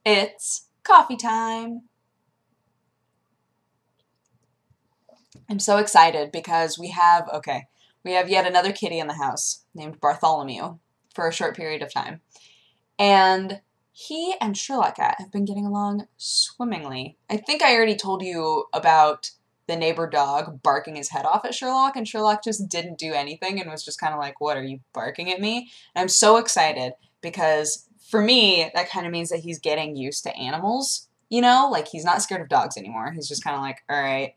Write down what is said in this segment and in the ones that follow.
It's coffee time. I'm so excited because we have yet another kitty in the house named Bartholomew for a short period of time. And he and Sherlock Cat have been getting along swimmingly. I think I already told you about the neighbor dog barking his head off at Sherlock, and Sherlock just didn't do anything and was just kind of like, what, are you barking at me? And I'm so excited because for me, that kind of means that he's getting used to animals, you know? Like, he's not scared of dogs anymore. He's just kind of like, all right,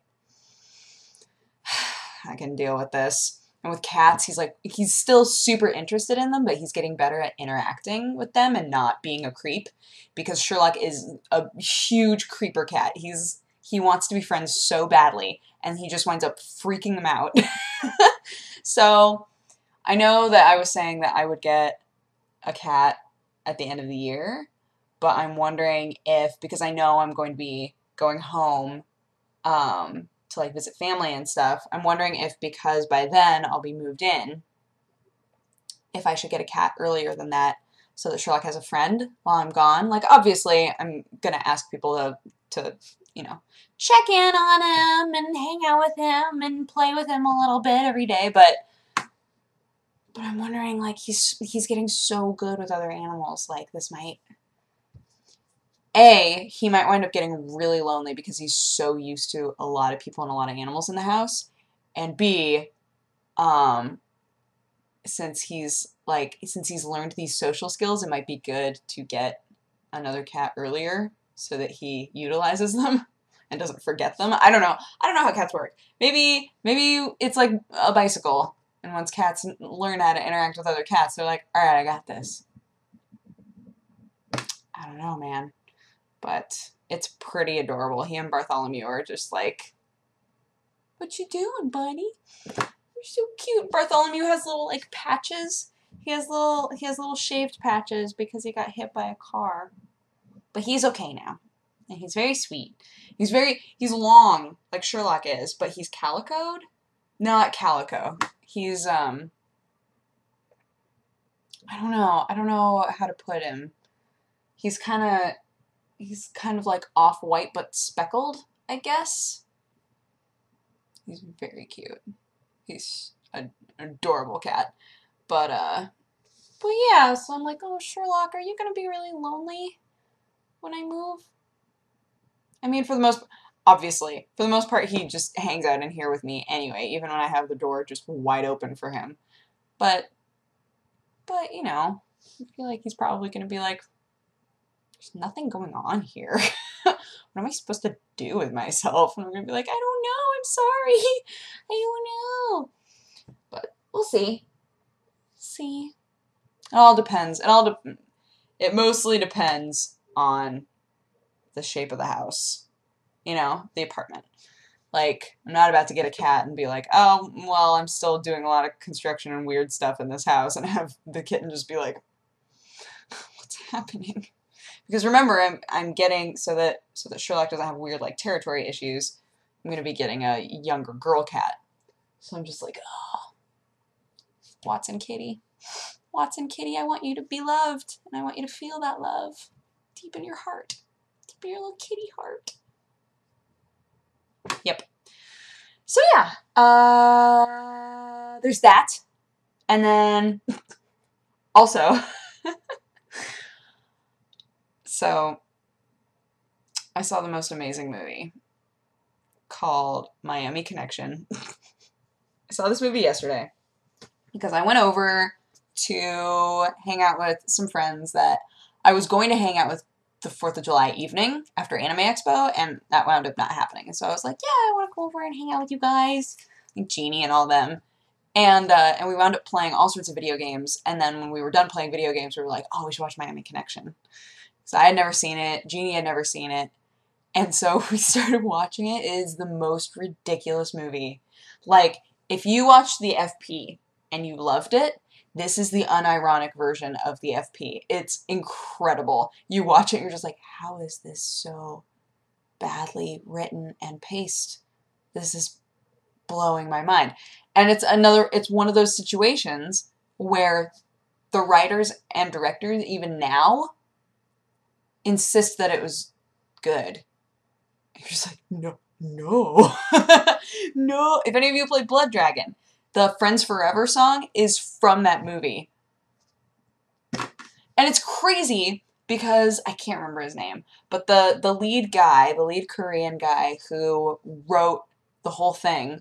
I can deal with this. And with cats, he's still super interested in them, but he's getting better at interacting with them and not being a creep, because Sherlock is a huge creeper cat. He wants to be friends so badly, and he just winds up freaking them out. So I know that I was saying that I would get a cat at the end of the year, but I'm wondering if, because I know I'm going to be going home to like visit family and stuff, I'm wondering if, because by then I'll be moved in, if I should get a cat earlier than that so that Sherlock has a friend while I'm gone. Like, obviously I'm gonna ask people to you know, check in on him and hang out with him and play with him a little bit every day, but I'm wondering, like, he's getting so good with other animals, like, this might, he might wind up getting really lonely because he's so used to a lot of people and a lot of animals in the house. And B, since he's learned these social skills, it might be good to get another cat earlier so that he utilizes them and doesn't forget them. I don't know. I don't know how cats work. Maybe it's like a bicycle, and once cats learn how to interact with other cats, they're like, all right, I got this. I don't know, man. But it's pretty adorable. He and Bartholomew are just like, what you doing, buddy? You're so cute. Bartholomew has little, like, patches. He has little shaved patches because he got hit by a car. But he's okay now. And he's very sweet. He's long, like Sherlock is, but he's calicoed? Not calico. He's, I don't know how to put him. He's kind of like off-white but speckled, I guess. He's very cute. He's an adorable cat. But yeah, so I'm like, oh, Sherlock, are you gonna be really lonely when I move? I mean, for the most part, he just hangs out in here with me anyway, even when I have the door just wide open for him. But you know, I feel like he's probably gonna be like, there's nothing going on here. What am I supposed to do with myself? And I'm going to be like, I don't know. I'm sorry. I don't know. But we'll see. See. It all depends. It mostly depends on the shape of the house. You know, the apartment. Like, I'm not about to get a cat and be like, oh, well, I'm still doing a lot of construction and weird stuff in this house, and have the kitten just be like, what's happening? Because remember, I'm getting, so that Sherlock doesn't have weird, like, territory issues, I'm going to be getting a younger girl cat. So I'm just like, oh, Watson Kitty, I want you to be loved, and I want you to feel that love deep in your heart, deep in your little kitty heart. Yep. So yeah, there's that, and then also, so I saw the most amazing movie called Miami Connection. I saw this movie yesterday because I went over to hang out with some friends that I was going to hang out with the 4th of July evening after Anime Expo, and that wound up not happening. And so I was like, yeah, I want to come over and hang out with you guys, like Jeannie and all them. And we wound up playing all sorts of video games, and then when we were done playing video games, we were like, oh, we should watch Miami Connection. So I had never seen it, Jeannie had never seen it, and so we started watching it. It is the most ridiculous movie. Like, if you watched the FP and you loved it, this is the unironic version of the FP. It's incredible. You watch it, you're just like, how is this so badly written and paced? This is blowing my mind. And it's one of those situations where the writers and directors, even now, insist that it was good. You're just like, no, no, no. If any of you played Blood Dragon, the Friends Forever song is from that movie. And it's crazy because I can't remember his name, but the lead guy, the lead Korean guy who wrote the whole thing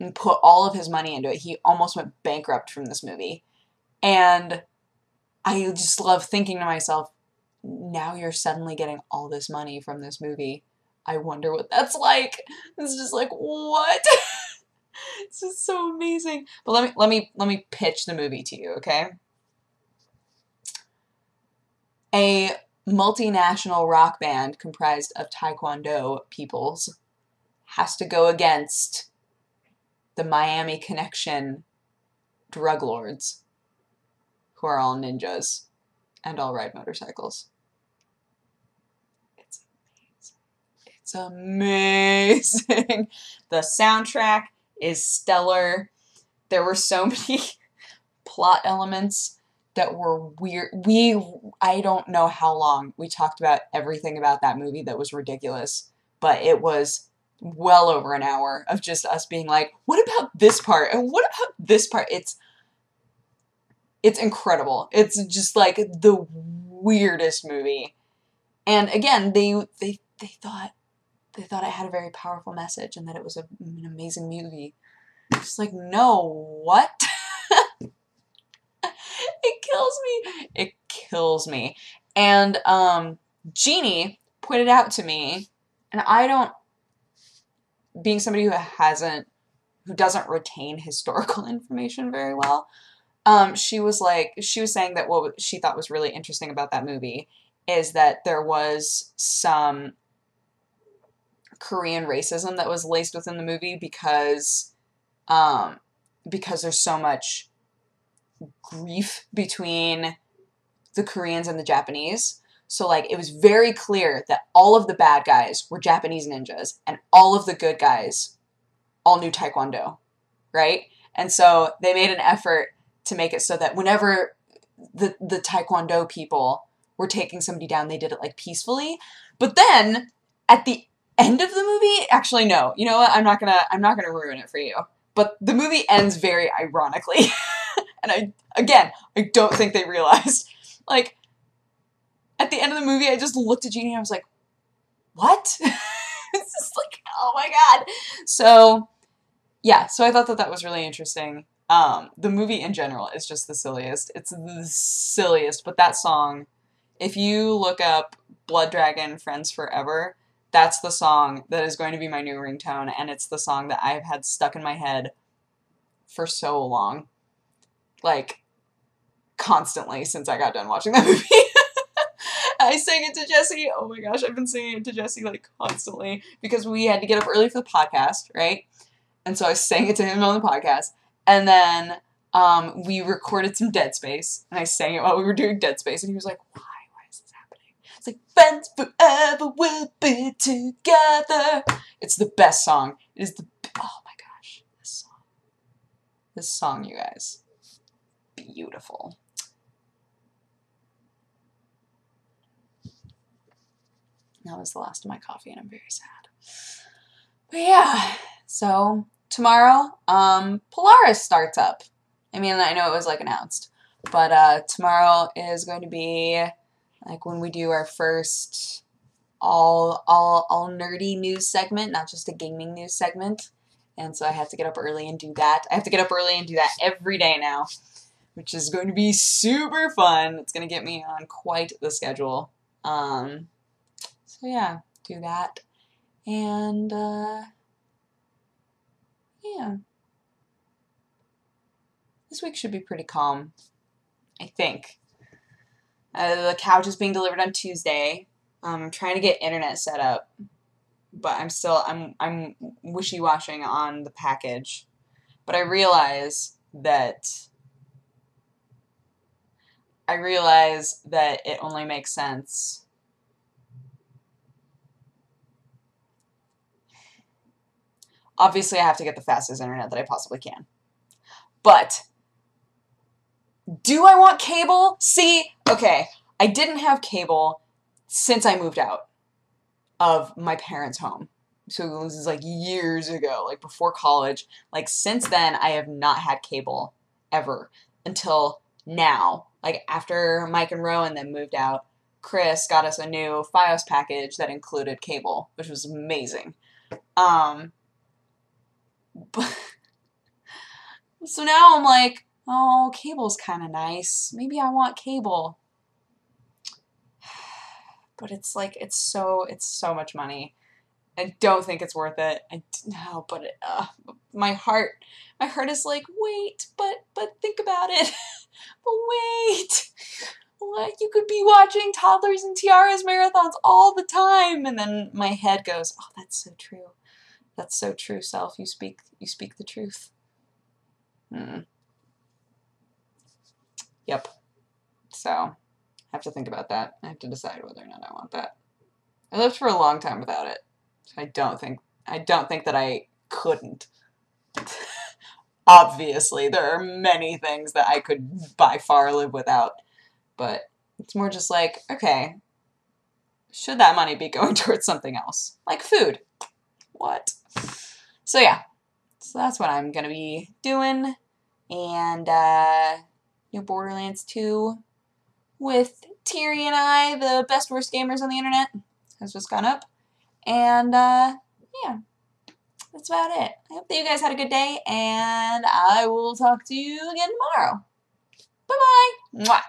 and put all of his money into it, he almost went bankrupt from this movie. And I just love thinking to myself, now you're suddenly getting all this money from this movie. I wonder what that's like. It's just like, what? It's just so amazing. But let me pitch the movie to you, okay? A multinational rock band comprised of Taekwondo peoples has to go against the Miami Connection drug lords, who are all ninjas and all ride motorcycles. It's amazing. It's amazing. The soundtrack is stellar. There were so many plot elements that were weird. I don't know how long we talked about everything about that movie that was ridiculous, but it was well over an hour of just us being like, what about this part? And what about this part? It's incredible. It's just like the weirdest movie. And again, they thought it had a very powerful message and that it was an amazing movie. Just like, no, what? It kills me. It kills me. And Jeannie pointed out to me, and I don't, being somebody who doesn't retain historical information very well, she was saying that what she thought was really interesting about that movie is that there was some Korean racism that was laced within the movie because there's so much grief between the Koreans and the Japanese. So, like, it was very clear that all of the bad guys were Japanese ninjas and all of the good guys all knew Taekwondo, right? And so they made an effort to make it so that whenever the Taekwondo people were taking somebody down, they did it, like, peacefully. But then, at the end of the movie, actually, no. You know what? I'm not gonna ruin it for you. But the movie ends very ironically. And I don't think they realized. Like, at the end of the movie, I just looked at Jeannie and I was like, what? It's just like, oh my god. So, yeah. So I thought that was really interesting. The movie in general is just the silliest. It's the silliest. But that song, if you look up Blood Dragon Friends Forever, that's the song that is going to be my new ringtone. And it's the song that I've had stuck in my head for so long. Like, constantly since I got done watching that movie. I sang it to Jesse. Oh my gosh, I've been singing it to Jesse, like, constantly. Because we had to get up early for the podcast, right? And so I sang it to him on the podcast. And then we recorded some Dead Space. And I sang it while we were doing Dead Space. And he was like, why? Why is this happening? It's like, friends forever will be together. It's the best song. It is the... Oh my gosh. This song. This song, you guys. Beautiful. That was the last of my coffee, and I'm very sad. But yeah, so tomorrow, Polaris starts up. I mean, I know it was, like, announced, but tomorrow is going to be, like, when we do our first all nerdy news segment, not just a gaming news segment. And so I have to get up early and do that. I have to get up early and do that every day now, which is going to be super fun. It's going to get me on quite the schedule. So yeah, do that. And, yeah. This week should be pretty calm, I think. The couch is being delivered on Tuesday. I'm trying to get internet set up, but I'm wishy-washing on the package. But I realize that it only makes sense. Obviously, I have to get the fastest internet that I possibly can. But do I want cable? See, okay, I didn't have cable since I moved out of my parents' home. So this is like years ago, like before college. Like since then, I have not had cable ever until now. Like after Mike and Rowan then moved out, Chris got us a new FiOS package that included cable, which was amazing. But, so now I'm like, oh, cable's kind of nice. Maybe I want cable. But it's like, it's so much money. I don't think it's worth it. No, but my heart is like, wait, but think about it. But wait, what? You could be watching Toddlers and Tiaras marathons all the time, and then my head goes, oh, that's so true. That's so true, self. You speak the truth. Yep. So I have to think about that. I have to decide whether or not I want that. I lived for a long time without it. So I don't think that I couldn't. Obviously, there are many things that I could by far live without, but it's more just like, okay, should that money be going towards something else? Like food. What? So yeah, so that's what I'm going to be doing, and new Borderlands 2 with Thierry and I, the best worst gamers on the internet, has just gone up, and yeah, that's about it. I hope that you guys had a good day, and I will talk to you again tomorrow. Bye-bye! Mwah!